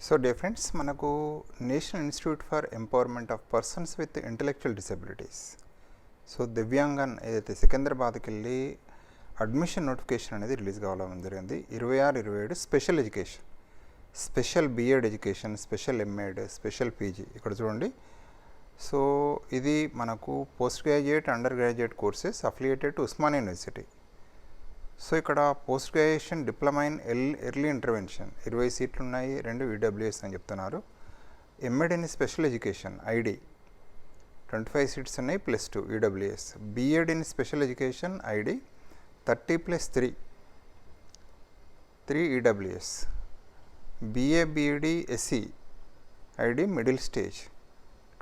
So dear friends, మనకు national institute for empowerment of persons with intellectual disabilities, so Divyangjan ఏదైతే సికింద్రాబాద్కి వెళ్ళి admission notification అనేది రిలీజ్ కావడం జరిగింది. 26-27 special education, special B Ed education, special M Ed, special PG. ఇక్కడ చూడండి. సో ఇది మనకు post graduate, under graduate courses affiliated to Osmania university. So ఇక్కడ post graduation diploma in early intervention 20 సీట్లు ఉన్నాయి, 2 ఈడబ్ల్యూఎస్ అని చెప్తున్నారు. M Ed in special education ID 25 seats ఉన్నాయి +2 EWS. B Ed in special education ID 30+3 EWS. BA B Ed SC ID middle stage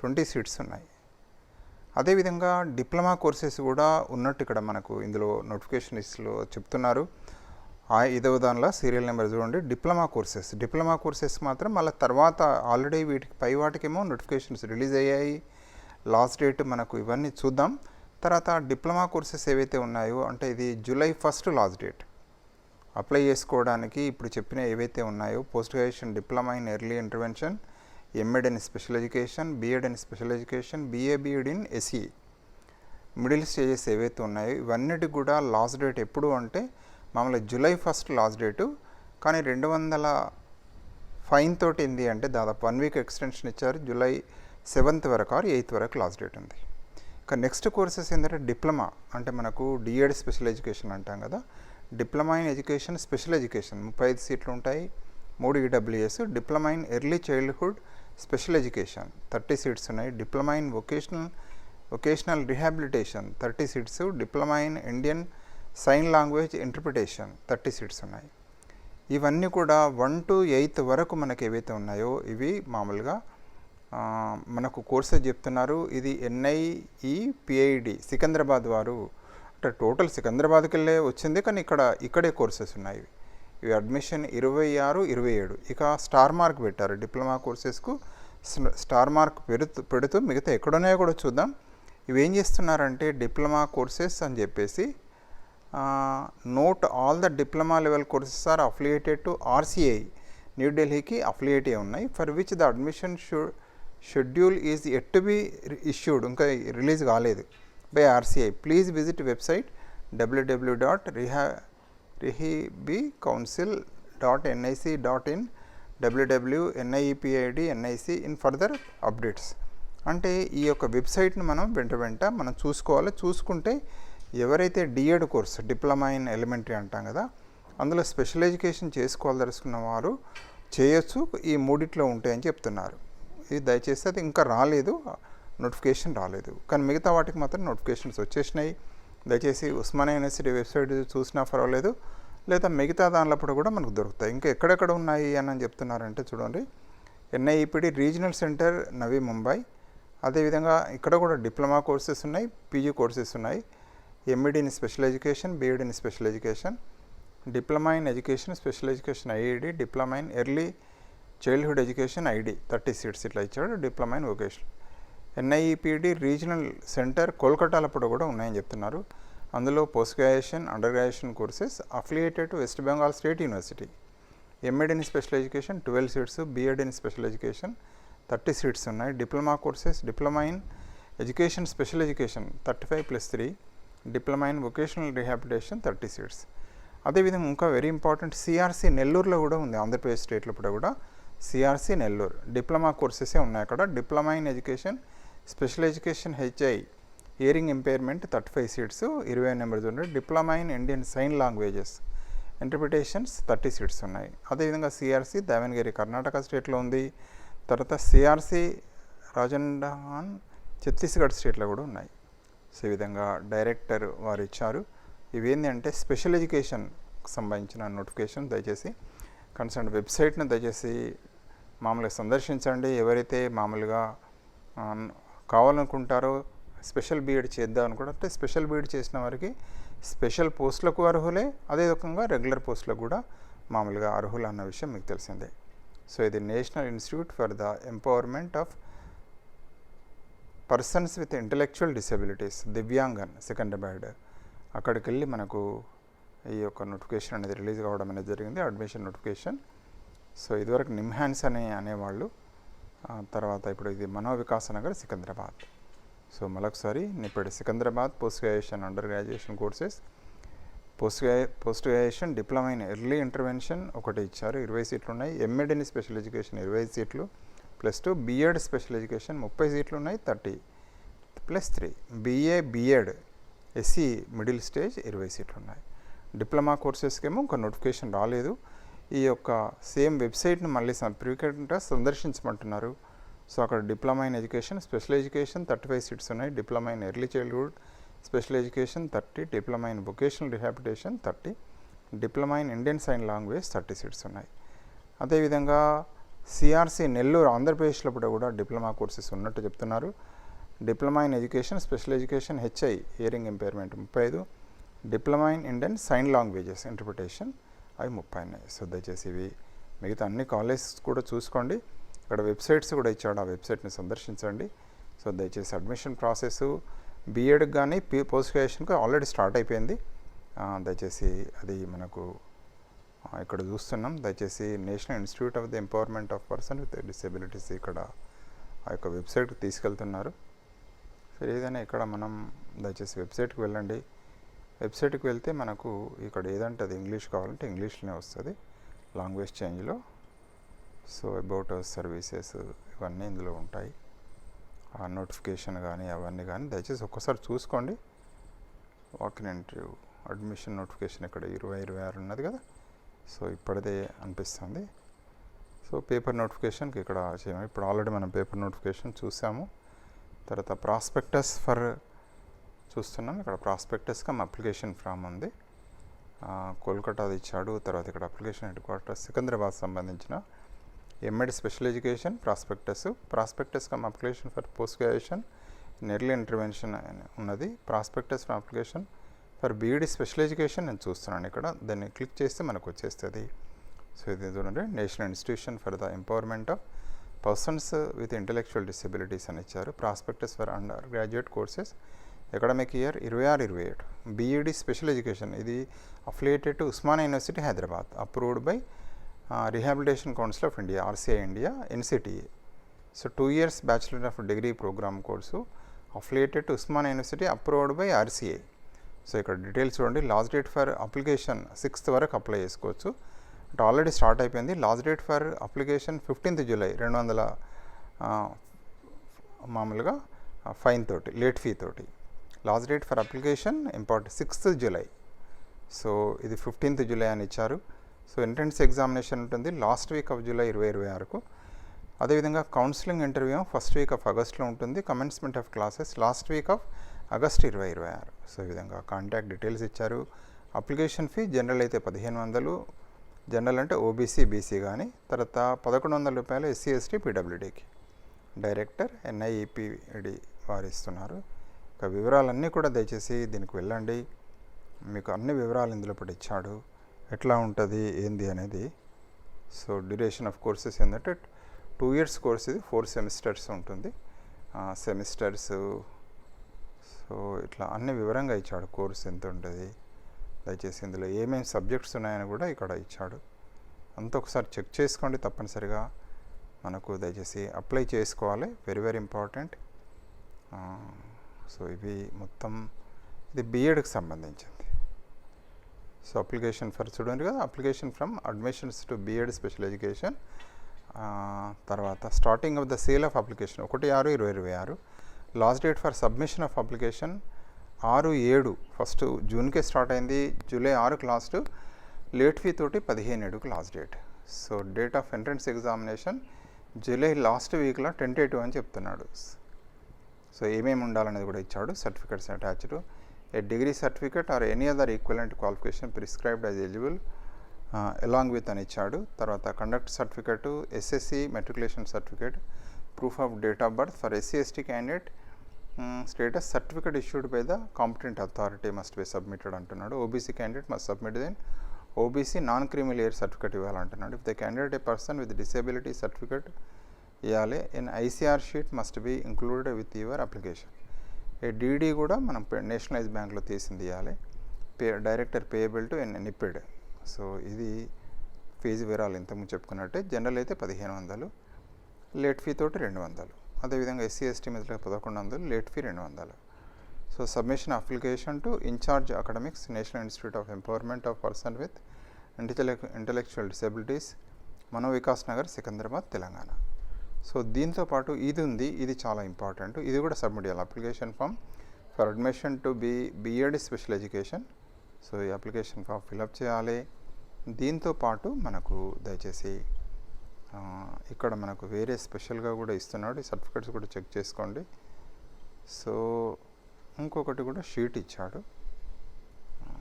20 seats ఉన్నాయి. అదేవిధంగా diploma courses కూడా ఉన్నట్టు ఇక్కడ మనకు ఇందులో నోటిఫికేషన్ లిస్ట్లో చెప్తున్నారు. ఇదవ దానిలో సీరియల్ నెంబర్ చూడండి. డిప్లొమా కోర్సెస్ మాత్రం మళ్ళీ తర్వాత ఆల్రెడీ వీటికి పై వాటికేమో నోటిఫికేషన్స్ రిలీజ్ అయ్యాయి. లాస్ట్ డేట్ మనకు ఇవన్నీ చూద్దాం. తర్వాత డిప్లొమా కోర్సెస్ ఏవైతే ఉన్నాయో అంటే ఇది July 1 లాస్ట్ డేట్ అప్లై చేసుకోవడానికి. ఇప్పుడు చెప్పిన ఏవైతే ఉన్నాయో post graduation diploma in early intervention, MEd in special education, BEd in special education, BA BEd in SE middle stages ఏవైతే ఉన్నాయో ఇవన్నిటికి కూడా లాస్ట్ డేట్ ఎప్పుడు అంటే మామూలుగా July 1 లాస్ట్ డేటు. కానీ 200 ఫైన్ తోటి ఏంది అంటే దాదాపు 1 వీక్ ఎక్స్టెన్షన్ ఇచ్చారు. July 7 వరకు ఆర్ 8 వరకు లాస్ట్ డేట్ ఉంది. ఇక నెక్స్ట్ కోర్సెస్ ఏంటంటే డిప్లొమా అంటే మనకు డిఎడ్ స్పెషల్ ఎడ్యుకేషన్ అంటాం కదా. Diploma in education, special education 35 సీట్లు ఉంటాయి, 3 EWS. Diploma in early childhood special education 30 seats ఉన్నాయి. Diploma in vocational rehabilitation 30 seats. Diploma in Indian sign language interpretation 30 seats ఉన్నాయి. ఇవన్నీ కూడా 1 to 8 వరకు మనకు ఏవైతే ఉన్నాయో ఇవి మామూలుగా మనకు కోర్సెస్ చెప్తున్నారు. ఇది NIEPID సికింద్రాబాద్ వారు అంటే టోటల్ సికింద్రాబాద్కి వెళ్ళే వచ్చింది, కానీ ఇక్కడే కోర్సెస్ ఉన్నాయి. ఇవి అడ్మిషన్ 26-27. ఇక స్టార్ మార్క్ పెట్టారు డిప్లొమా కోర్సెస్కు. స్టార్ మార్క్ పెడుతూ మిగతా ఎక్కడున్నాయో కూడా చూద్దాం. ఇవి ఏం చేస్తున్నారంటే డిప్లొమా కోర్సెస్ అని చెప్పేసి note all the diploma level courses are affiliated to RCI న్యూఢిల్లీకి అఫిలియేట్ అయి ఉన్నాయి. For which the admission schedule is yet to be issued, ఇంకా రిలీజ్ కాలేదు by RCI. Please visit website www.rehbcouncil.nic.in www.NIEPID.NIC in further updates. అంటే ఈ యొక్క వెబ్సైట్ని మనం వెంట మనం చూసుకోవాలి. చూసుకుంటే ఎవరైతే DEd course diploma in elementary అంటాం కదా అందులో స్పెషల్ ఎడ్యుకేషన్ చేసుకోవాలదలుచుకున్న వారు చేయొచ్చు. ఈ మూడిట్లో ఉంటాయని చెప్తున్నారు. ఇది దయచేసి అది ఇంకా రాలేదు, నోటిఫికేషన్ రాలేదు, కానీ మిగతా వాటికి మాత్రం నోటిఫికేషన్స్ వచ్చేసినాయి. దయచేసి ఉస్మానియా యూనివర్సిటీ వెబ్సైట్ చూసినా పర్వాలేదు, లేదా మిగతా దానిలప్పుడు కూడా మనకు దొరుకుతాయి. ఇంకా ఎక్కడెక్కడ ఉన్నాయి అని చెప్తున్నారంటే చూడండి. NIEPD regional centre Navi Mumbai. అదేవిధంగా ఇక్కడ కూడా డిప్లొమా కోర్సెస్ ఉన్నాయి, పీజీ కోర్సెస్ ఉన్నాయి. M Ed in special education, BEd in special education, diploma in education special education IED, diploma in early childhood education ID 30 seats ఇట్లా ఇచ్చాడు. Diploma in vocational. NIEPD regional centre కోల్కతాలప్పుడు కూడా ఉన్నాయని చెప్తున్నారు. అందులో post graduation, under graduation courses affiliated to West Bengal state university. M Ed in special education 12 seats, BEd in special education 30 seats ఉన్నాయి. Diploma courses diploma in education special education 35+3, diploma in vocational rehabilitation 30 seats. అదేవిధంగా ఇంకా very important CRC నెల్లూరులో కూడా ఉంది, ఆంధ్రప్రదేశ్ స్టేట్లో కూడా CRC Nellore diploma కోర్సెసే ఉన్నాయి అక్కడ. Diploma in education special education HI hearing impairment 35 seats, 20 number చూడండి. Diploma in Indian sign languages interpretations 30 seats ఉన్నాయి. అదేవిధంగా CRC దావణగిరి కర్ణాటక స్టేట్లో ఉంది. తర్వాత CRC రాజస్థాన్ ఛత్తీస్గఢ్ స్టేట్లో కూడా ఉన్నాయి. సో ఈ విధంగా డైరెక్టర్ వారు ఇచ్చారు. ఇవేంటి అంటే స్పెషల్ ఎడ్యుకేషన్కి సంబంధించిన నోటిఫికేషన్. దయచేసి కన్సర్న్ వెబ్సైట్ని దయచేసి మామూలుగా సందర్శించండి. ఎవరైతే మామూలుగా కావాలనుకుంటారో స్పెషల్ బీఎడ్ చేద్దాం అనుకుంటే స్పెషల్ బీఎడ్ చేసిన వారికి స్పెషల్ పోస్టులకు అర్హులే, అదే రకంగా రెగ్యులర్ పోస్టులకు కూడా మామూలుగా అర్హులు అన్న విషయం మీకు తెలిసిందే. సో ఇది national institute for the empowerment of persons with intellectual disabilities Divyangjan Secunderabad. అక్కడికి వెళ్ళి మనకు ఈ యొక్క నోటిఫికేషన్ అనేది రిలీజ్ కావడం అనేది జరిగింది, అడ్మిషన్ నోటిఫికేషన్. సో ఇదివరకు నిమ్హాన్స్ అనేవాళ్ళు. తర్వాత ఇప్పుడు ఇది మనోవికాస నగర్ సికింద్రాబాద్. సో మరొకసారి నిప్పటి Secunderabad post graduation under graduation courses, post graduation diploma in early intervention ఒకటి ఇచ్చారు, 20 సీట్లు ఉన్నాయి. ఎంఎడ్ ఇన్ స్పెషల్ ఎడ్యుకేషన్ 20 సీట్లు +2. బీఎడ్ స్పెషల్ ఎడ్యుకేషన్ 30 సీట్లు ఉన్నాయి, 30 +3. బీఎడ్ ఎస్సీ మిడిల్ స్టేజ్ 20 సీట్లు ఉన్నాయి. డిప్లొమా కోర్సెస్కి ఏమో ఒక నోటిఫికేషన్ రాలేదు. ఈ యొక్క సేమ్ వెబ్సైట్ని మళ్ళీ ఫ్రీక్వెంట్గా సందర్శించమంటున్నారు. సో అక్కడ diploma in education special education 35 seats ఉన్నాయి, diploma in early childhood special education 30, diploma in vocational rehabilitation 30, diploma in Indian sign language 30 seats ఉన్నాయి. అదేవిధంగా సిఆర్సి నెల్లూరు ఆంధ్రప్రదేశ్లో కూడా డిప్లొమా కోర్సెస్ ఉన్నట్టు చెప్తున్నారు. Diploma in education special education HI hearing impairment 35, diploma in Indian sign languages interpretation అవి 30 ఉన్నాయి. So దయచేసి ఇవి మిగతా అన్ని కాలేజెస్ కూడా చూసుకోండి. ఇక్కడ వెబ్సైట్స్ కూడా ఇచ్చాడు, ఆ వెబ్సైట్ని సందర్శించండి. సో దయచేసి అడ్మిషన్ ప్రాసెస్ బీఎడ్కి కానీ పోస్ట్ గ్రాడ్యుయేషన్కి ఆల్రెడీ స్టార్ట్ అయిపోయింది. దయచేసి అది మనకు ఇక్కడ చూస్తున్నాం. దయచేసి national institute of the empowerment of person with disabilities ఇక్కడ ఆ యొక్క వెబ్సైట్కి తీసుకెళ్తున్నారు. సరే ఏదైనా ఇక్కడ మనం దయచేసి వెబ్సైట్కి వెళ్ళండి. వెబ్సైట్కి వెళ్తే మనకు ఇక్కడ ఏదంటే అది ఇంగ్లీష్ కావాలంటే ఇంగ్లీష్లోనే వస్తుంది లాంగ్వేజ్ చేంజ్లో. సో అబౌట్ సర్వీసెస్ ఇవన్నీ ఇందులో ఉంటాయి. ఆ నోటిఫికేషన్ కానీ అవన్నీ కానీ దయచేసి ఒక్కసారి చూసుకోండి. వాకిన్ ఇంటర్వ్యూ అడ్మిషన్ నోటిఫికేషన్ ఇక్కడ 2026 ఉన్నది కదా. సో ఇప్పటిదే అనిపిస్తుంది. సో పేపర్ నోటిఫికేషన్కి ఇక్కడ చేయము. ఇప్పుడు ఆల్రెడీ మనం పేపర్ నోటిఫికేషన్ చూసాము. తర్వాత ప్రాస్పెక్టస్ ఫర్ చూస్తున్నాం. ఇక్కడ ప్రాస్పెక్టస్ కమ్ అప్లికేషన్ ఫామ్ ఉంది, కోల్కతాది ఇచ్చాడు. తర్వాత ఇక్కడ అప్లికేషన్ హెడ్ క్వార్టర్స్ సికింద్రాబాద్ సంబంధించిన M Ed special education prospectus cum application for post graduation in early intervention ఉన్నది. Prospectus for application for B Ed special education నేను చూస్తున్నాను ఇక్కడ. దాన్ని క్లిక్ చేస్తే మనకు వచ్చేస్తుంది. సో ఇది చూడండి, national institution for the empowerment of persons with intellectual disabilities అని ఇచ్చారు. Prospectus for under graduate courses academic year 26-27. B Ed special education ఇది affiliated to Osmania university Hyderabad, approved by rehabilitation council of India RCI India NCTA. So 2 years bachelor of degree programme course affiliated to Osmania university, approved by RCI. So ఇక్కడ details చూడండి. Last date for application 6th వరకు apply చేసుకోవచ్చు. అంటే already start అయిపోయింది. Last date for application 15th July 200 మామూలుగా fine తోటి late fee తోటి. Last date for application 6th July. So ఇది 15th July అని ఇచ్చారు. సో ఎంట్రన్స్ ఎగ్జామినేషన్ ఉంటుంది లాస్ట్ వీక్ ఆఫ్ జూలై 2026కు. అదేవిధంగా counselling interview first week of ఆగస్ట్లో ఉంటుంది. Commencement of classes last week of August 2026. So ఈ విధంగా కాంటాక్ట్ డీటెయిల్స్ ఇచ్చారు. అప్లికేషన్ ఫీ జనరల్ అయితే 1500, జనరల్ అంటే ఓబీసీ బీసీ కానీ. తర్వాత 1100 రూపాయలు SC ST PWDకి. డైరెక్టర్ NIEPD వారు ఇస్తున్నారు. ఇక వివరాలన్నీ కూడా దయచేసి దీనికి వెళ్ళండి. మీకు అన్ని వివరాలు ఇందులో కూడా ఇచ్చాడు, ఎట్లా ఉంటుంది ఏంది అనేది. సో డ్యూరేషన్ ఆఫ్ కోర్సెస్ ఏంటంటే 2 years కోర్స్, ఇది 4 సెమిస్టర్స్ ఉంటుంది. సెమిస్టర్స్ సో ఇట్లా అన్ని వివరంగా ఇచ్చాడు. కోర్స్ ఎంత ఉంటుంది, దయచేసి ఇందులో ఏమేమి సబ్జెక్ట్స్ ఉన్నాయని కూడా ఇక్కడ ఇచ్చాడు. అంతా ఒకసారి చెక్ చేసుకోండి తప్పనిసరిగా. మనకు దయచేసి అప్లై చేసుకోవాలి, వెరీ వెరీ ఇంపార్టెంట్. సో ఇవి మొత్తం ఇది బీఎడ్కి సంబంధించింది. సో అప్లికేషన్ ఫర్ చూడండి కదా, application from admissions to BEd special education. తర్వాత starting of the sale of application 1/6/2026. Last date for submission of application 6/7, first జూన్కే స్టార్ట్ అయింది, జూలై 6కి లాస్ట్. లేట్ ఫీ తోటి 15/7కి last date. So date of entrance examination July last వీక్లో 10/2 అని చెప్తున్నాడు. So ఏమేమి ఉండాలనేది కూడా ఇచ్చాడు. Certificates attached, a degree certificate or any other equivalent qualification prescribed as eligible along with అని ఇచ్చాడు. తర్వాత conduct certificate, SSC matriculation certificate, proof of date of birth for SC ST candidate status certificate issued by the competent authority must be submitted అంటున్నాడు. OBC candidate must submit then OBC non creamy layer certificate ఇవ్వాలంటున్నాడు. If the candidate a person with disability certificate ఇవ్వాలి. In ICR sheet must be included with your application. A DD కూడా మనం nationalise బ్యాంక్లో తీసింది ఇవ్వాలి. Director payable to NIPID. So ఇది fee వివరాలు ఇంతకుముందు చెప్పుకున్నట్టే జనరల్ అయితే 1500, లేట్ ఫీ తోటి 200. అదేవిధంగా ఎస్సీ ఎస్టీ మిత్రులకు 1100, late fee 200. So submission application to incharge academics, national institute of empowerment of person with intellectual disabilities, Manovikas Nagar, Secunderabad, Telangana. So దీంతో పాటు ఇది ఉంది, ఇది చాలా ఇంపార్టెంట్. ఇది కూడా సబ్మిట్ చేయాలి. Application form for admission to BEd special education. So ఈ అప్లికేషన్ ఫామ్ ఫిలప్ చేయాలి. దీంతో పాటు మనకు దయచేసి ఇక్కడ మనకు వేరే స్పెషల్గా కూడా ఇస్తున్నాడు. ఈ సర్టిఫికేట్స్ కూడా చెక్ చేసుకోండి. సో ఇంకొకటి కూడా షీట్ ఇచ్చాడు,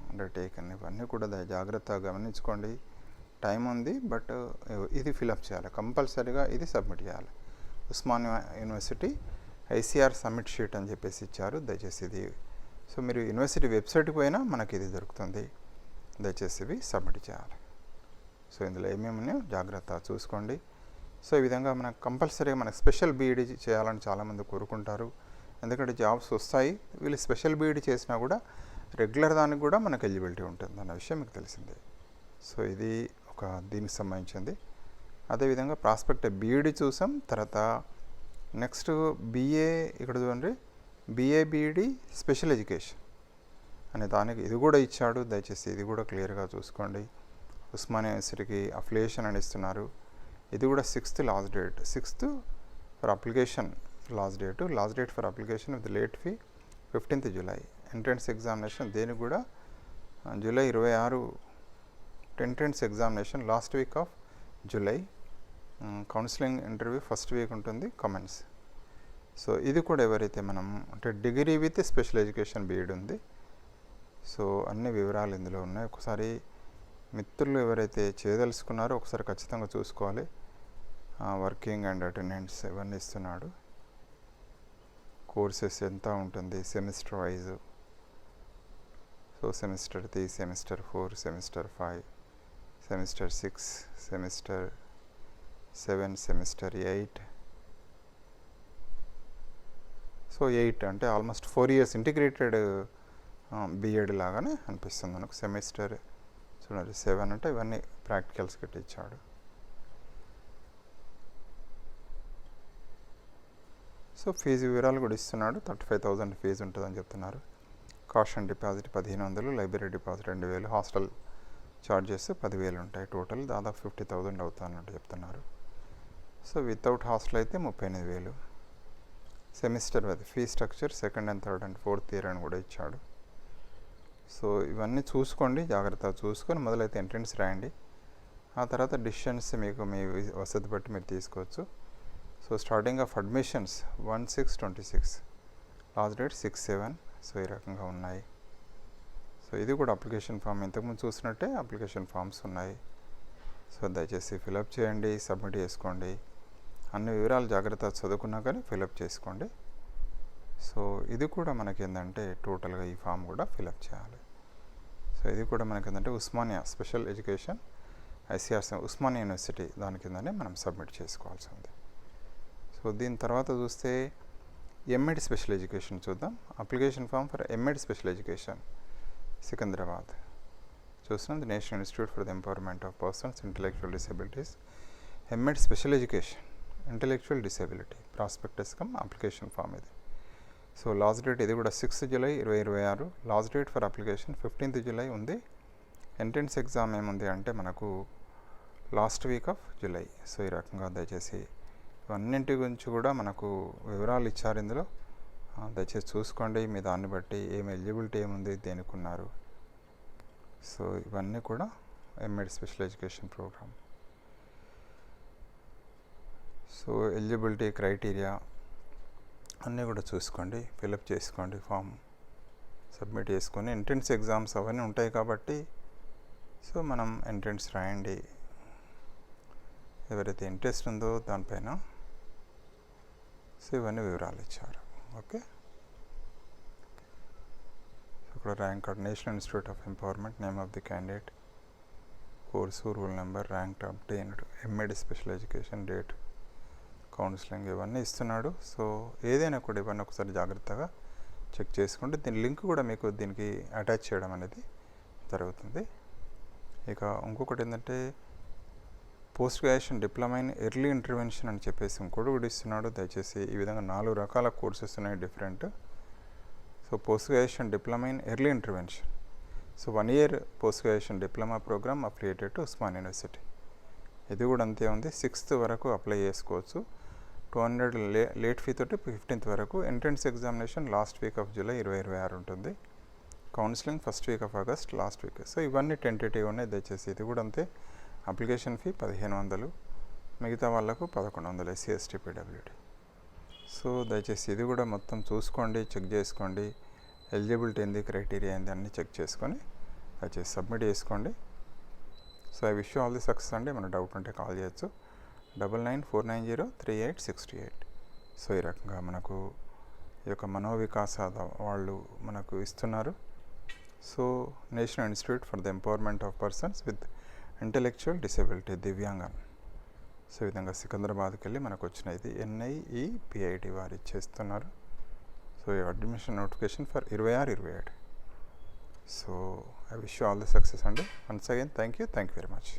అండర్టేకన్. ఇవన్నీ కూడా జాగ్రత్తగా గమనించుకోండి. టైం ఉంది, బట్ ఇది ఫిలప్ చేయాలి కంపల్సరీగా, ఇది సబ్మిట్ చేయాలి. Osmania university ICR submit sheet అని చెప్పేసి ఇచ్చారు. దయచేసి ఇది, సో మీరు యూనివర్సిటీ వెబ్సైట్కి పోయినా మనకి ఇది దొరుకుతుంది. దయచేసి ఇవి సబ్మిట్ చేయాలి. సో ఇందులో ఏమేమి ఉన్నాయో జాగ్రత్త చూసుకోండి. సో ఈ విధంగా మనకు కంపల్సరీగా మనకు స్పెషల్ బీఈడీ చేయాలని చాలామంది కోరుకుంటారు. ఎందుకంటే జాబ్స్ వస్తాయి. వీళ్ళు స్పెషల్ బీఈడీ చేసినా కూడా రెగ్యులర్ దానికి కూడా మనకు ఎలిజిబిలిటీ ఉంటుంది అన్న విషయం మీకు తెలిసిందే. సో ఇది ఒక దీనికి సంబంధించింది. అదేవిధంగా ప్రాస్పెక్ట్ బీఈడీ చూసాం. తర్వాత నెక్స్ట్ బీఏ, ఇక్కడ చూడండి, బీఏ బీఈడీ స్పెషల్ ఎడ్యుకేషన్ అనే దానికి ఇది కూడా ఇచ్చాడు. దయచేసి ఇది కూడా క్లియర్గా చూసుకోండి. ఉస్మానియా యూనివర్సిటీకి అఫిలియేషన్ అని ఇస్తున్నారు. ఇది కూడా 6th last date, 6th for application last date for application with late fee 15th July. Entrance examination దేనికి కూడా July 26 entrance examination last week of July. Counselling interview first week ఉంటుంది, కమెంట్స్. సో ఇది కూడా ఎవరైతే మనం అంటే degree with special education BEd ఉంది. So అన్ని వివరాలు ఇందులో ఉన్నాయి. ఒకసారి మిత్రులు ఎవరైతే చేయదలుచుకున్నారో ఒకసారి ఖచ్చితంగా చూసుకోవాలి. వర్కింగ్ అండ్ అటెండెన్స్ ఇవన్నీ ఇస్తున్నాడు. కోర్సెస్ ఎంత ఉంటుంది semester wise. So semester 3, semester 4, semester 5, semester 6, semester 7, semester 8. So 8 అంటే ఆల్మోస్ట్ 4 years ఇంటిగ్రేటెడ్ బీఎడ్ లాగానే అనిపిస్తుంది మనకు. సెమిస్టర్ చూడండి 7 అంటే ఇవన్నీ ప్రాక్టికల్స్ గట్టి ఇచ్చాడు. సో ఫీజు వివరాలు కూడా ఇస్తున్నాడు. 35,000 ఫీజు ఉంటుందని చెప్తున్నారు. Caution deposit 1500, library deposit 2000, hostel charges 10,000 ఉంటాయి. టోటల్ దాదాపు 50,000 అవుతానట్టు చెప్తున్నారు. సో వితౌట్ హాస్టల్ అయితే 38,000. సెమిస్టర్ అది fee structure 2nd and 3rd and 4th year అని కూడా ఇచ్చాడు. సో ఇవన్నీ చూసుకోండి, జాగ్రత్తగా చూసుకొని మొదలైతే ఎంట్రన్స్ రాయండి. ఆ తర్వాత డిసిషన్స్ మీకు మీ వసతి బట్టి మీరు తీసుకోవచ్చు. So starting of admissions 1/6/26, last date 6/7. So ఈ రకంగా ఉన్నాయి. సో ఇది కూడా అప్లికేషన్ ఫామ్ ఇంతకుముందు చూసినట్టే అప్లికేషన్ ఫామ్స్ ఉన్నాయి. సో దయచేసి ఫిలప్ చేయండి, సబ్మిట్ చేసుకోండి. అన్ని వివరాలు జాగ్రత్తగా చదువుకున్నా కానీ ఫిలప్ చేసుకోండి. సో ఇది కూడా మనకి ఏంటంటే టోటల్గా ఈ ఫామ్ కూడా ఫిలప్ చేయాలి. సో ఇది కూడా మనకి ఏంటంటే Osmania special education ICR Osmania university దాని కిందనే మనం సబ్మిట్ చేసుకోవాల్సి ఉంది. సో దీని తర్వాత చూస్తే ఎంఎడ్ స్పెషల్ ఎడ్యుకేషన్ చూద్దాం. Application form for MEd special education Secunderabad చూస్తున్నాం. The national institute for the empowerment of persons intellectual disabilities. MEd special education intellectual disability prospectus cum application form ఇది. సో లాస్ట్ డేట్ ఇది కూడా 6th July 2026. Last date for application 15th July ఉంది. Entrance exam ఏముంది అంటే మనకు last week of July. So ఈ రకంగా దయచేసి ఇవన్నింటి గురించి కూడా మనకు వివరాలు ఇచ్చారు ఇందులో. దయచేసి చూసుకోండి, మీ దాన్ని బట్టి ఏమి ఎలిజిబిలిటీ ఏముంది, దేనికి ఉన్నారు. సో ఇవన్నీ కూడా MEd special education program. So eligibility criteria అన్నీ కూడా చూసుకోండి, ఫిలప్ చేసుకోండి, ఫామ్ సబ్మిట్ చేసుకొని. ఎంట్రన్స్ ఎగ్జామ్స్ అవన్నీ ఉంటాయి కాబట్టి సో మనం ఎంట్రన్స్ రాయండి. ఎవరైతే ఇంట్రెస్ట్ ఉందో దానిపైన. సో ఇవన్నీ వివరాలు ఇచ్చారు. ఓకే, ఇక్కడ rank card, national institute of empowerment, name of the candidate, course, rule number, rank obtained, MEd special education, date, counselling ఇవన్నీ ఇస్తున్నాడు. సో ఏదైనా కూడా ఇవన్నీ ఒకసారి జాగ్రత్తగా చెక్ చేసుకుంటే దీని లింక్ కూడా మీకు దీనికి అటాచ్ చేయడం అనేది జరుగుతుంది. ఇక ఇంకొకటి ఏంటంటే post graduation diploma in early intervention అని చెప్పేసి ఇంకోటి కూడా ఇస్తున్నాడు. దయచేసి ఈ విధంగా 4 రకాల కోర్సెస్ ఉన్నాయి different. So post graduation diploma in early intervention. So 1 year post graduation diploma program affiliated to Osman university. ఇది కూడా అంతే ఉంది. 6th వరకు అప్లై చేసుకోవచ్చు. 200 లేట్ ఫీ తోటి 15th వరకు. Entrance examination last week of July 2026 ఉంటుంది. Counselling first week of August last week. So ఇవన్నీ టెంటేటివ్ ఉన్నాయి. దయచేసి ఇది కూడా అంతే. అప్లికేషన్ ఫీ 1500, మిగతా వాళ్ళకు 1100 SC ST PWD. సో దయచేసి ఇది కూడా మొత్తం చూసుకోండి, చెక్ చేసుకోండి. ఎలిజిబిలిటీ ఏంది, క్రైటీరియా ఏంది అన్నీ చెక్ చేసుకొని దయచేసి సబ్మిట్ చేసుకోండి. So I wish you all the success అండి. మన డౌట్ ఉంటే కాల్ చేయొచ్చు 9949038628. సో ఈ రకంగా మనకు ఈ యొక్క మనోవికాస వాళ్ళు మనకు ఇస్తున్నారు. So national institute for the empowerment of persons with intellectual disability దివ్యాంగన్. So ఈ విధంగా సికింద్రాబాద్కి వెళ్ళి మనకు వచ్చిన ఇది NIEPIT వారు ఇచ్చేస్తున్నారు. So admission notification for 26-27. So I wish you all the success అండి. Once again thank you very much.